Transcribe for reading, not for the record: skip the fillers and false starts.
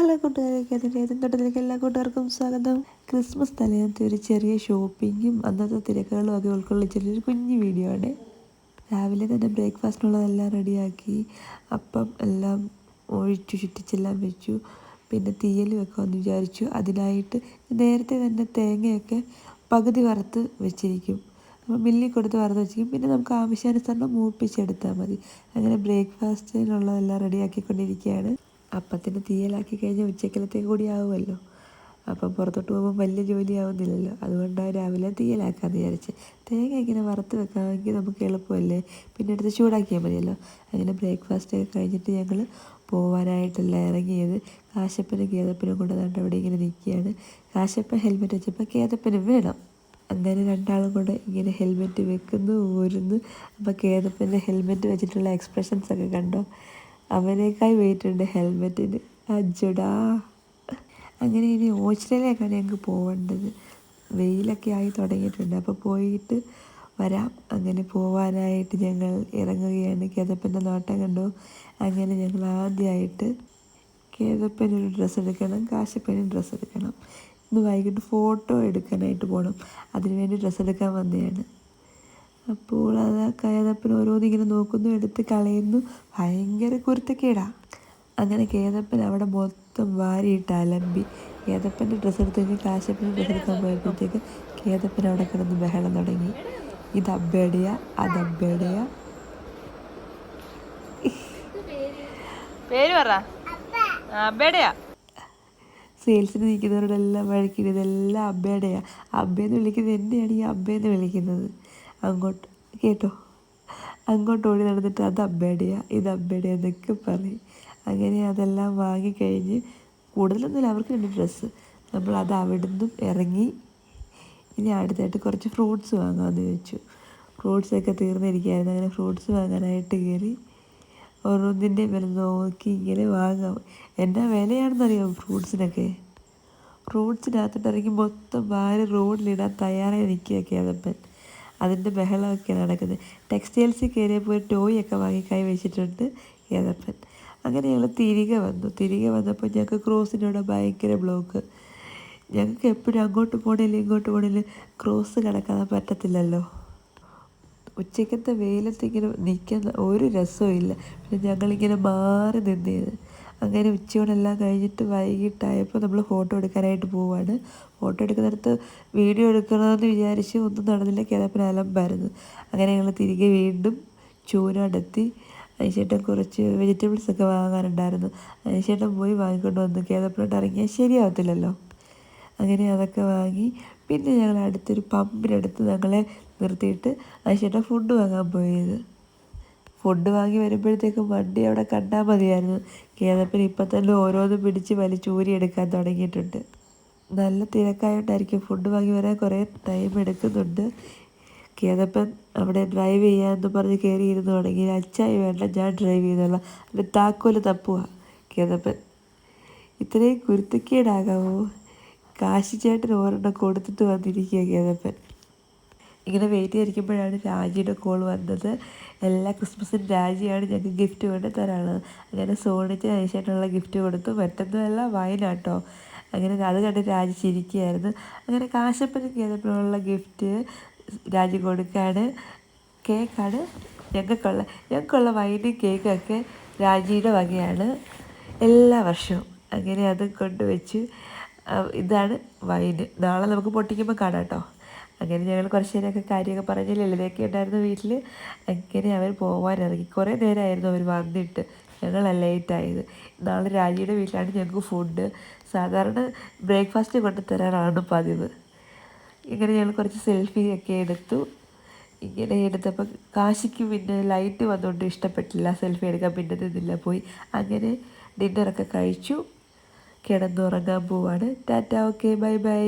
Hello കൂട്ടുകാരൊക്കെ അതിൻ്റെ ഏതെങ്കിലും എല്ലാ കൂട്ടുകാർക്കും സ്വാഗതം. ക്രിസ്മസ് തലേന്നത്തെ ഒരു ചെറിയ ഷോപ്പിങ്ങും അന്നത്തെ തിരക്കുകളും ഒക്കെ ഉൾക്കൊള്ളിച്ചൊരു കുഞ്ഞു വീഡിയോ ആണ്. രാവിലെ തന്നെ ബ്രേക്ക്ഫാസ്റ്റിനുള്ളതെല്ലാം റെഡിയാക്കി, അപ്പം എല്ലാം ഒഴിച്ചു ചുറ്റിച്ചെല്ലാം വെച്ചു. പിന്നെ തീയൽ വെക്കാമെന്ന് വിചാരിച്ചു. അതിനായിട്ട് നേരത്തെ തന്നെ തേങ്ങയൊക്കെ പകുതി വറുത്ത് വെച്ചിരിക്കും. അപ്പോൾ മില്ലിൽ കൊടുത്ത് വറുത്ത് വെച്ചിരിക്കും. പിന്നെ നമുക്ക് ആവശ്യാനുസരണം മൂപ്പിച്ചെടുത്താൽ മതി. അങ്ങനെ ബ്രേക്ക്ഫാസ്റ്റിനുള്ളതെല്ലാം റെഡിയാക്കിക്കൊണ്ടിരിക്കുകയാണ്. അപ്പത്തിന് തീയലാക്കി കഴിഞ്ഞാൽ ഉച്ചക്കലത്തേക്ക് കൂടി ആവുമല്ലോ. അപ്പം പുറത്തോട്ട് പോകുമ്പോൾ വലിയ ജോലി ആവുന്നില്ലല്ലോ. അതുകൊണ്ടാണ് രാവിലെ തീയലാക്കാമെന്ന് വിചാരിച്ച്. തേങ്ങ ഇങ്ങനെ വറുത്ത് വെക്കാമെങ്കിൽ നമുക്ക് എളുപ്പമല്ലേ, പിന്നെ എടുത്ത് ചൂടാക്കിയാൽ മതിയല്ലോ. അങ്ങനെ ബ്രേക്ക്ഫാസ്റ്റ് ഒക്കെ കഴിഞ്ഞിട്ട് ഞങ്ങൾ പോകാനായിട്ടല്ല ഇറങ്ങിയത്. കാശപ്പനും കേതപ്പനും കൊണ്ട് ദാണ്ട് അവിടെ ഇങ്ങനെ നിൽക്കുകയാണ്. കാശപ്പൻ ഹെൽമെറ്റ് വെച്ചപ്പോൾ കേതപ്പനും വേണം. അങ്ങനെ രണ്ടാളും കൂടെ ഇങ്ങനെ ഹെൽമെറ്റ് വെക്കുന്നു, ഊരുന്നു. അപ്പോൾ കേതപ്പൻ്റെ ഹെൽമെറ്റ് വെച്ചിട്ടുള്ള എക്സ്പ്രഷൻസൊക്കെ കണ്ടോ? അവനേക്കായി വെയിറ്റുണ്ട് ഹെൽമെറ്റിന്. അജ്ജടാ. അങ്ങനെ ഇനി ഓച്ചിറയിലേക്കാണ് ഞങ്ങൾക്ക് പോകേണ്ടത്. വെയിലൊക്കെ ആയി തുടങ്ങിയിട്ടുണ്ട്. അപ്പോൾ പോയിട്ട് വരാം. അങ്ങനെ പോവാനായിട്ട് ഞങ്ങൾ ഇറങ്ങുകയാണ്. കേതപ്പൻ്റെ നോട്ടം കണ്ടോ? അങ്ങനെ ഞങ്ങൾ ആദ്യമായിട്ട് കേതപ്പനൊരു ഡ്രസ്സ് എടുക്കണം, കാശപ്പനും ഡ്രസ്സ് എടുക്കണം. ഇന്ന് വൈകിട്ട് ഫോട്ടോ എടുക്കാനായിട്ട് പോകണം. അതിനുവേണ്ടി ഡ്രസ്സ് എടുക്കാൻ വന്നതാണ്. അപ്പോൾ അത് കേതപ്പൻ ഓരോന്നിങ്ങനെ നോക്കുന്നു, എടുത്ത് കളയുന്നു. ഭയങ്കര കുരുത്തക്കേടാണ്. അങ്ങനെ കേതപ്പൻ അവിടെ മൊത്തം വാരിയിട്ട് അലമ്പി. കേതപ്പൻ്റെ ഡ്രസ്സ് എടുത്ത് കഴിഞ്ഞ് കാശപ്പൻ്റെ ഡ്രസ്സ് എടുക്കാൻ പോയപ്പോഴത്തേക്ക് കേതപ്പൻ അവിടെ കിടന്ന് ബഹളം തുടങ്ങി. ഇത് അബ്ബയുടെയാ, അത് അബ്ബയുടെയാ. പേര് പറ. അബ്ബയുടെയാ. സെയിൽസിന് നിൽക്കുന്നവരോടെല്ലാം വഴക്കിട്ട് ഇതെല്ലാം അബ്ബയുടെയാ. അബ്ബയെന്ന് വിളിക്കുന്നത് എന്നെയാണ് ഈ അബ്ബയെന്ന് വിളിക്കുന്നത്. അങ്ങോട്ട് കേട്ടോ, അങ്ങോട്ട് ഓടി നടന്നിട്ട് അത് അബ്ബയുടെയാ, ഇത് അബ്ബയുടെയാ എന്നൊക്കെ പറയും. അങ്ങനെ അതെല്ലാം വാങ്ങിക്കഴിഞ്ഞ് കൂടുതലൊന്നുമില്ല, അവർക്ക് വേണ്ടി ഡ്രസ്സ്. നമ്മൾ അത് അവിടെ നിന്നും ഇറങ്ങി. ഇനി അടുത്തായിട്ട് കുറച്ച് ഫ്രൂട്ട്സ് വാങ്ങാമെന്ന് വെച്ചു. ഫ്രൂട്ട്സൊക്കെ തീർന്നിരിക്കുകയായിരുന്നു. അങ്ങനെ ഫ്രൂട്ട്സ് വാങ്ങാനായിട്ട് കയറി. ഓരോന്നിൻ്റെ വില നോക്കി ഇങ്ങനെ വാങ്ങാം. എന്നാ വിലയാണെന്നറിയാം ഫ്രൂട്ട്സിനൊക്കെ. ഫ്രൂട്ട്സിനകത്തോട്ട് ഇറങ്ങി മൊത്തം വാരി റോഡിലിടാൻ തയ്യാറായി നിൽക്കുക കേതപ്പൻ. അതിൻ്റെ ബഹളമൊക്കെ നടക്കുന്നത്. ടെക്സ്റ്റൈൽസിൽ കയറിയപ്പോൾ ഒരു ടോയ് ഒക്കെ വാങ്ങി കൈ വെച്ചിട്ടുണ്ട് കേതപ്പൻ. അങ്ങനെ ഞങ്ങൾ തിരികെ വന്നപ്പോൾ ഞങ്ങൾക്ക് ക്രോസിനോട് ഭയങ്കര ബ്ലോക്ക്. ഞങ്ങൾക്ക് എപ്പോഴും അങ്ങോട്ട് പോകണില്ല ഇങ്ങോട്ട് പോകണില്ല, ക്രോസ് കിടക്കാതെ പറ്റത്തില്ലല്ലോ. ഉച്ചക്കത്തെ വെയിലത്ത് ഇങ്ങനെ നിൽക്കാൻ ഒരു രസവും ഇല്ല. പിന്നെ ഞങ്ങളിങ്ങനെ മാറി നിന്നത്. അങ്ങനെ ഉച്ചയോടെല്ലാം കഴിഞ്ഞിട്ട് വൈകിട്ടായപ്പോൾ നമ്മൾ ഫോട്ടോ എടുക്കാനായിട്ട് പോവാണ്. ഫോട്ടോ എടുക്കുന്നിടത്ത് വീഡിയോ എടുക്കണമെന്ന് വിചാരിച്ച് ഒന്നും നടന്നില്ല. കേതപ്പൻ അലമ്പായിരുന്നു. അങ്ങനെ ഞങ്ങൾ തിരികെ വീണ്ടും ചൂനാടെത്തി. അതിനുശേഷം കുറച്ച് വെജിറ്റബിൾസൊക്കെ വാങ്ങാനുണ്ടായിരുന്നു. അതിനുശേഷം പോയി വാങ്ങിക്കൊണ്ട് വന്നു. കേതപ്പനോട്ട് ഇറങ്ങിയാൽ ശരിയാവത്തില്ലല്ലോ. അങ്ങനെ അതൊക്കെ വാങ്ങി. പിന്നെ ഞങ്ങൾ അടുത്തൊരു പമ്പിനടുത്ത് ഞങ്ങളെ നിർത്തിയിട്ട് അതിനുശേഷം ഫുഡ് വാങ്ങാൻ പോയത്. ഫുഡ് വാങ്ങി വരുമ്പോഴത്തേക്കും വണ്ടി അവിടെ കണ്ടാൽ മതിയായിരുന്നു. കേതപ്പൻ ഇപ്പം തന്നെ ഓരോന്നും പിടിച്ച് വലിച്ചൂരി എടുക്കാൻ തുടങ്ങിയിട്ടുണ്ട്. നല്ല തിരക്കായോണ്ടായിരിക്കും ഫുഡ് വാങ്ങി വരാൻ കുറേ ടൈം എടുക്കുന്നുണ്ട്. കേതപ്പൻ അവിടെ ഡ്രൈവ് ചെയ്യാമെന്ന് പറഞ്ഞ് കയറിയിരുന്നു തുടങ്ങി. അച്ചായി വേണ്ട, ഞാൻ ഡ്രൈവ് ചെയ്തോളാം. അതിൻ്റെ താക്കോല് തപ്പുക കേതപ്പൻ. ഇത്രയും കുരുത്തക്കേടാകാമോ? കാശിച്ചേട്ടന് ഒരെണ്ണം കൊടുത്തിട്ട് വന്നിരിക്കുക കേതപ്പൻ. ഇങ്ങനെ വെയിറ്റ് ചെയ്തിരിക്കുമ്പോഴാണ് രാജിയുടെ കോൾ വന്നത്. എല്ലാ ക്രിസ്മസിനും രാജിയാണ് ഞങ്ങൾക്ക് ഗിഫ്റ്റ് കൊണ്ട് തരാനുള്ളത്. അങ്ങനെ സോണിച്ച് നൈസായിട്ടുള്ള ഗിഫ്റ്റ് കൊടുത്തു. മറ്റൊന്നുമല്ല, വൈനാട്ടോ. അങ്ങനെ അത് കണ്ട് രാജി ചിരിക്കുകയായിരുന്നു. അങ്ങനെ കാശപ്പനും കേതപ്പനുള്ള ഗിഫ്റ്റ് രാജി കൊടുക്കുകയാണ്. കേക്കാണ് ഞങ്ങൾക്കുള്ള വൈനും കേക്കൊക്കെ രാജിയുടെ വകയാണ് എല്ലാ വർഷവും. അങ്ങനെ അത് കൊണ്ടുവച്ചു. ഇതാണ് വൈന്. നാളെ നമുക്ക് പൊട്ടിക്കുമ്പോൾ കാണാം കേട്ടോ. അങ്ങനെ ഞങ്ങൾ കുറച്ച് നേരമൊക്കെ കാര്യമൊക്കെ പറഞ്ഞ് ലളിതയൊക്കെ ഉണ്ടായിരുന്നു വീട്ടിൽ. അങ്ങനെ അവർ പോകാനിറങ്ങി. കുറേ നേരമായിരുന്നു അവർ വന്നിട്ട്. ഞങ്ങളാണ് ലേറ്റായത്. നാളെ രാജിയുടെ വീട്ടിലാണ് ഞങ്ങൾക്ക് ഫുഡ്. സാധാരണ ബ്രേക്ക്ഫാസ്റ്റ് കൊണ്ടുതരാനാണ് പതിവ്. ഇങ്ങനെ ഞങ്ങൾ കുറച്ച് സെൽഫിയൊക്കെ എടുത്തു. ഇങ്ങനെ എടുത്തപ്പോൾ കാശിക്ക് പിന്നെ ലൈറ്റ് വന്നുകൊണ്ട് ഇഷ്ടപ്പെട്ടില്ല. സെൽഫി എടുക്കാൻ പിന്നെ നിന്നില്ല, പോയി. അങ്ങനെ ഡിന്നറൊക്കെ കഴിച്ചു. കിടന്നുറങ്ങാൻ പോവാണ്. Tata, okay, bye bye.